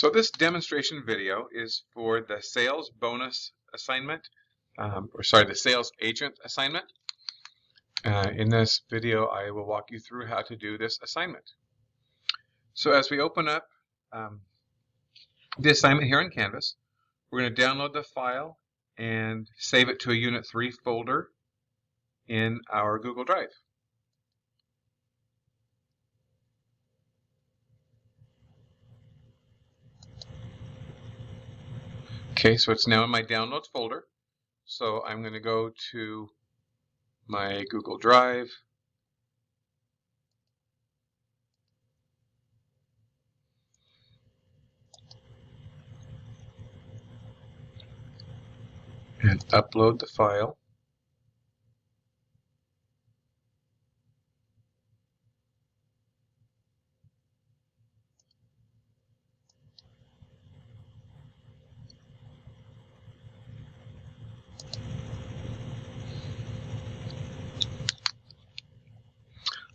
So this demonstration video is for the sales bonus assignment, the sales agent assignment. In this video, I will walk you through how to do this assignment. So as we open up the assignment here in Canvas, we're going to download the file and save it to a Unit 3 folder in our Google Drive. Okay, so it's now in my downloads folder. So I'm going to go to my Google Drive. And upload the file.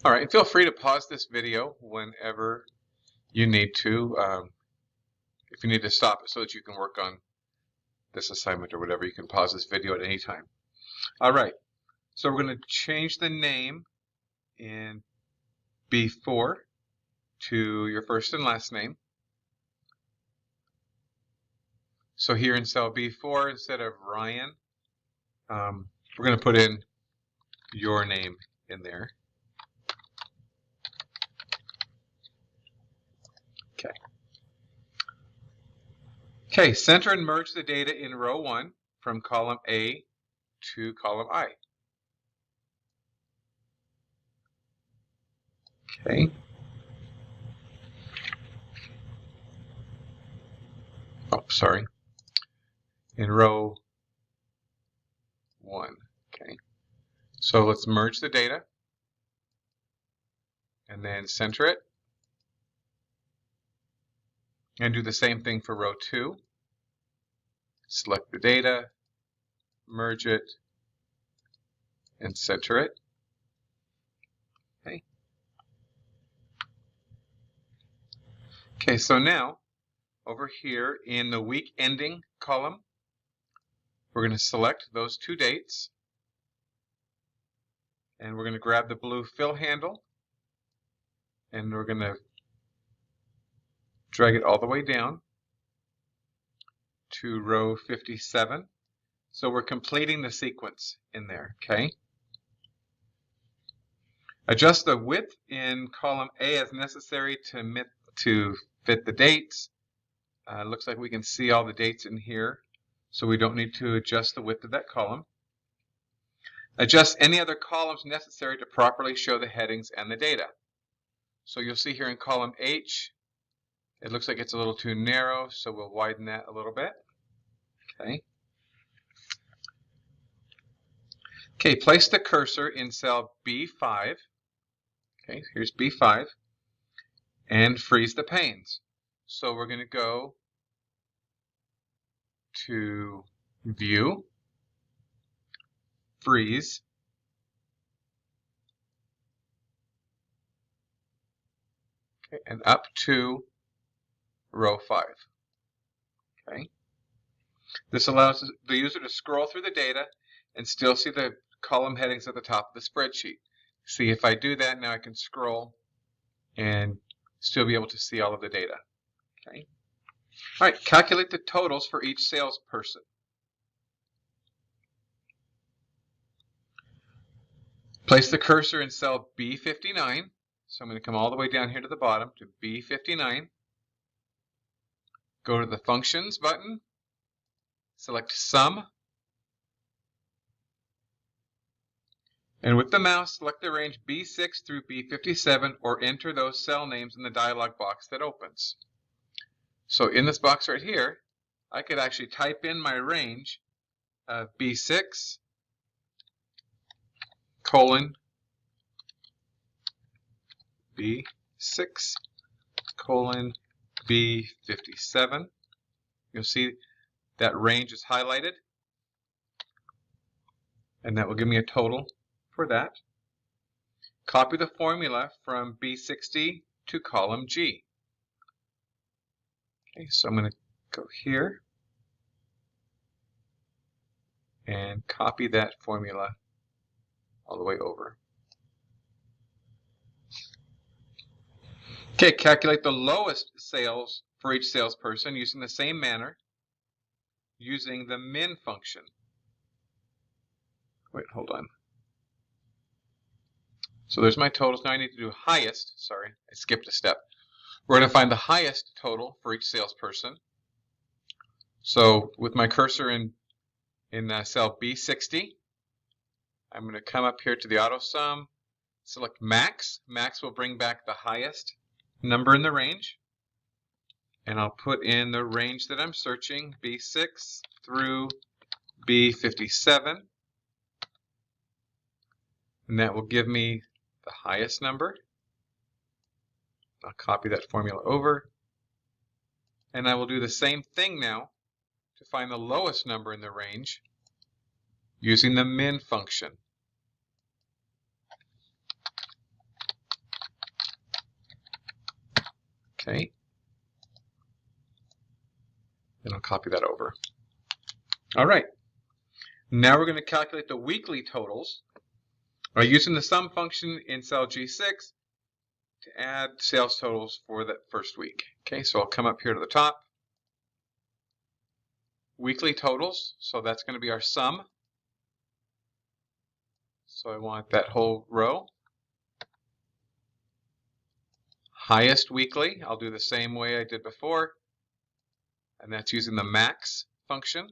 All right, feel free to pause this video whenever you need to. If you need to stop it so that you can work on this assignment or whatever, you can pause this video at any time. All right, so we're going to change the name in B4 to your first and last name. So here in cell B4, instead of Ryan, we're going to put in your name in there. Okay, center and merge the data in row 1 from column A to column I. Okay. Oh, sorry. In row 1. Okay. So let's merge the data and then center it. And do the same thing for row 2. Select the data, merge it, and center it. Okay. Okay, so now over here in the week ending column, we're going to select those two dates. And we're going to grab the blue fill handle. And we're going to drag it all the way down to row 57. So we're completing the sequence in there, okay? Adjust the width in column A as necessary to fit the dates. Looks like we can see all the dates in here, so we don't need to adjust the width of that column. Adjust any other columns necessary to properly show the headings and the data. So you'll see here in column H, it looks like it's a little too narrow, so we'll widen that a little bit. Okay. Okay, place the cursor in cell B5. Okay, here's B5. And freeze the panes. So we're going to go to View, Freeze, okay, and up to row 5. Okay. This allows the user to scroll through the data and still see the column headings at the top of the spreadsheet. See, if I do that, now I can scroll and still be able to see all of the data. Okay. All right, calculate the totals for each salesperson. Place the cursor in cell B59. So I'm going to come all the way down here to the bottom to B59. Go to the Functions button. Select Sum. And with the mouse, select the range B6 through B57 or enter those cell names in the dialog box that opens. So in this box right here, I could actually type in my range of B6 colon B6 colon B57. You'll see that range is highlighted, and that will give me a total for that. Copy the formula from B60 to column G. Okay, so I'm going to go here and copy that formula all the way over. Okay, calculate the lowest sales for each salesperson using the same manner, using the min function. Wait, hold on. So there's my totals. Now I need to do highest. Sorry, I skipped a step. We're going to find the highest total for each salesperson. So with my cursor in cell B60, I'm going to come up here to the auto sum, select max. Max will bring back the highest number in the range. And I'll put in the range that I'm searching, B6 through B57. And that will give me the highest number. I'll copy that formula over. And I will do the same thing now to find the lowest number in the range using the min function. Okay. And I'll copy that over. All right. Now we're going to calculate the weekly totals by using the sum function in cell G6 to add sales totals for that first week. Okay, so I'll come up here to the top. Weekly totals, so that's going to be our sum. So I want that whole row. Highest weekly, I'll do the same way I did before, and that's using the max function.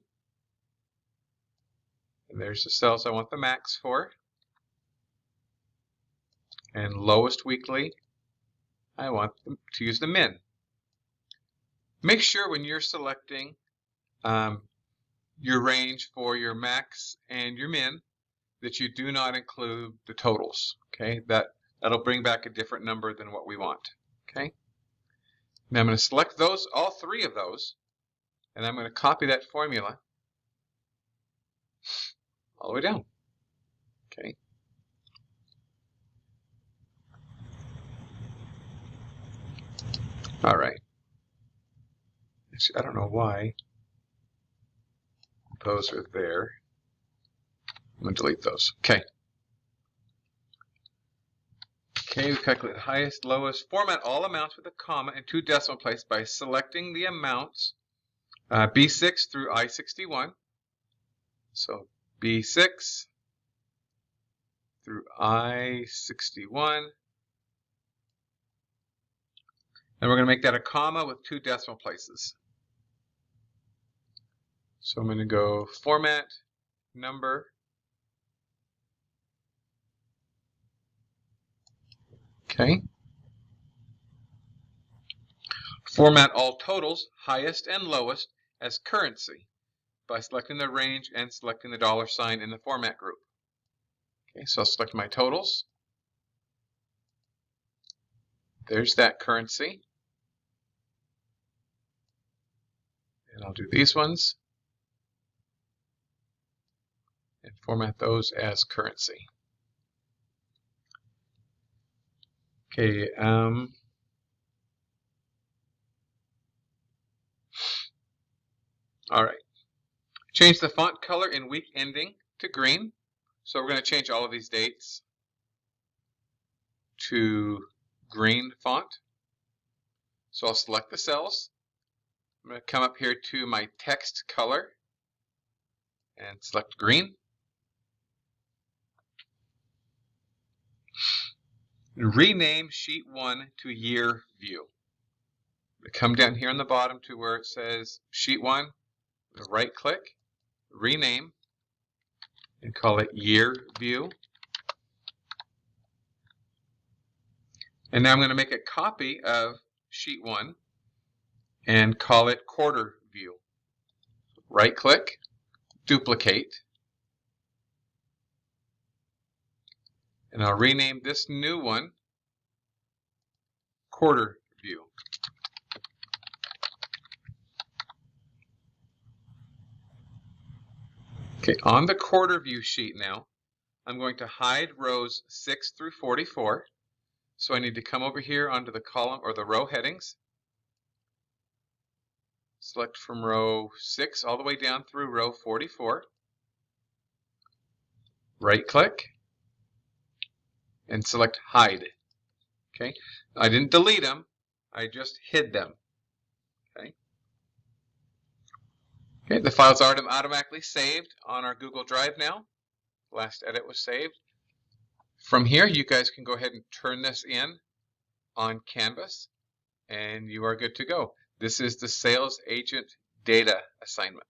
And there's the cells I want the max for. And lowest weekly, I want to use the min. Make sure when you're selecting your range for your max and your min that you do not include the totals. Okay, that'll bring back a different number than what we want. Okay, now I'm going to select those, all three of those, and I'm going to copy that formula all the way down. Okay. All right. Actually, I don't know why those are there. I'm going to delete those. Okay. Okay, we calculate the highest, lowest. Format all amounts with a comma and 2 decimal places by selecting the amounts B6 through I61. So B6 through I61. And we're going to make that a comma with 2 decimal places. So I'm going to go format, number, okay. Format all totals, highest and lowest, as currency by selecting the range and selecting the $sign in the format group. Okay, so I'll select my totals. There's that currency. And I'll do these ones and format those as currency. Okay, all right. Change the font color in week ending to green. So we're going to change all of these dates to green font. So I'll select the cells. I'm going to come up here to my text color and select green. Rename sheet 1 to year view. Come down here on the bottom to where it says sheet 1, right click, rename, and call it year view. And now I'm going to make a copy of sheet 1 and call it quarter view. Right click, duplicate, and I'll rename this new one quarter view. Okay, on the quarter view sheet now, I'm going to hide rows 6 through 44. So I need to come over here onto the column or the row headings Select from row 6 all the way down through row 44. Right click and select hide. Okay, I didn't delete them, I just hid them. Okay, the files are automatically saved on our Google Drive now. Last edit was saved. From here, you guys can go ahead and turn this in on Canvas, and you are good to go. This is the sales agent data assignment.